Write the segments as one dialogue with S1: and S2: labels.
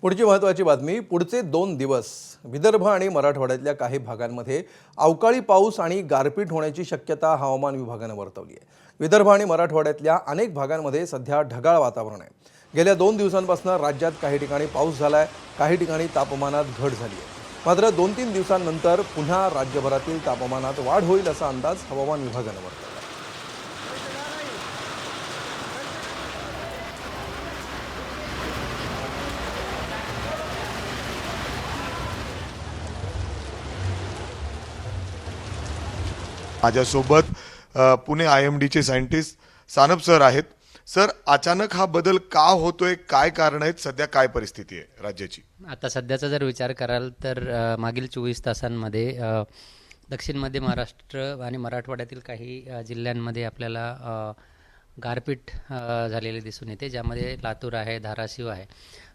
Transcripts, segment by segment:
S1: पुढची महत्त्वाची बातमी. पुढचे 2 दिवस विदर्भ आणि मराठवाड्यातल्या काही भागांमध्ये अवकाळी पाऊस आणि गारपीट होण्याची शक्यता हवामान विभागाने वर्तवली आहे. विदर्भ आणि मराठवाड्यातल्या अनेक भागांमध्ये सध्या ढगाळ वातावरण आहे. गेल्या 2 दिवसांपासून राज्यात काही ठिकाणी पाऊस झालाय, काही ठिकाणी तापमानात घट झाली आहे. मात्र 2-3 दिवसांनंतर पुन्हा राज्यभरातील तापमानात वाढ होईल असा अंदाज हवामान विभागाने वर्तवला.
S2: माझ्यासोबत पुणे IMDचे सायंटिस्ट सानप सर आहेत. सर, अचानक हा बदल का होतोय, काय कारण आहेत, सध्या काय परिस्थिती आहे राज्याची?
S3: आता सध्याचा जर विचार कराल तर मागील 24 तासांमध्ये दक्षिण मध्य महाराष्ट्र आणि मराठवाड्यातील काही जिल्ह्यांमध्ये आपल्याला गारपीट झालेले दिसून येते, ज्यामध्ये लातूर आहे, धाराशिव आहे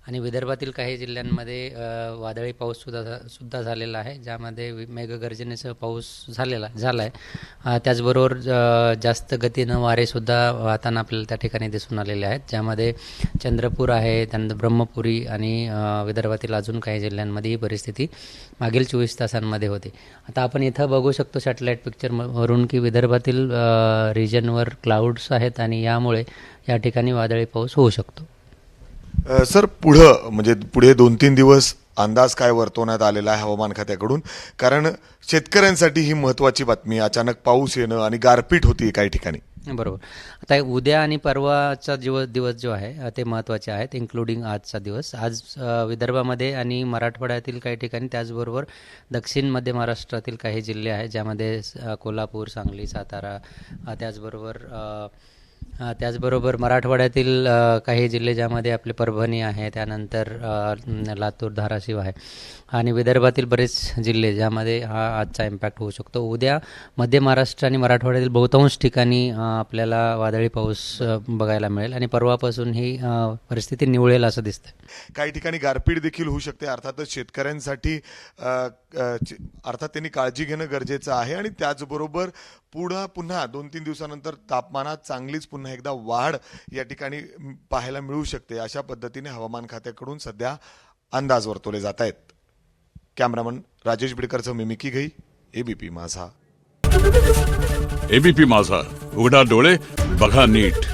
S3: आणि विदर्भातील काही जिल्ह्यांमध्ये वादळी पाऊस सुद्धा झालेला आहे, ज्यामध्ये मेघगर्जनेसह पाऊस झाला आहे. त्याचबरोबर जास्त गतीनं वारेसुद्धा वाहताना आपल्याला त्या ठिकाणी दिसून आलेले आहेत, ज्यामध्ये चंद्रपूर आहे, त्यानंतर ब्रह्मपुरी आणि विदर्भातील अजून काही जिल्ह्यांमध्ये ही परिस्थिती मागील 24 तासांमध्ये होती. आता आपण इथं बघू शकतो सॅटेलाईट पिक्चरवरून की विदर्भातील रिजनवर क्लाउड्स आहेत आणि यामुळे या ठिकाणी वादळी पाऊस होऊ शकतो.
S2: सर, पुढे 2-3 दिवस अंदाज काय वर्तवण्यात आलेला आहे हवामान खात्याकडून? कारण शेतकऱ्यांसाठी ही महत्त्वाची बातमी, अचानक पाऊस येणं आणि गारपीट होती काही ठिकाणी.
S3: बरोबर. आता उद्या आणि परवाचा दिवस जो आहे ते महत्त्वाचे आहेत, इन्क्लुडिंग आजचा दिवस. आज विदर्भामध्ये आणि मराठवाड्यातील काही ठिकाणी, त्याचबरोबर दक्षिण मध्य महाराष्ट्रातील काही जिल्हे आहेत, ज्यामध्ये कोल्हापूर, सांगली, सातारा, त्याचबरोबर मराठवाड्यातील काही जिल्हे ज्यामध्ये आपले परभणी आहे, त्यानंतर लातूर, धाराशिव आहे आणि विदर्भातील बरेच जिल्हे ज्यामध्ये हा आजचा इम्पॅक्ट होऊ शकतो. उद्या मध्य महाराष्ट्र आणि मराठवाड्यातील बहुतांश ठिकाणी आपल्याला वादळी पाऊस बघायला मिळेल आणि परवापासून ही परिस्थिती निवळेल असं दिसतं.
S2: काही ठिकाणी गारपीट देखील होऊ शकते. अर्थातच शेतकऱ्यांसाठी अर्थात त्यांनी काळजी घेणं गरजेचं आहे आणि त्याचबरोबर पुन्हा 2-3 दिवसानंतर तापमानात चांगलीच पुन्हा एकदा वाढ या ठिकाणी पाहायला मिळू शकते, अशा पद्धतीने हवामान खात्याकडून सध्या अंदाज वर्तवले जात आहेत. कॅमेरामन राजेश बिडकरचं मिमिकी घई, ABP माझा.
S4: ABP माझा, उघडा डोळे बघा नीट.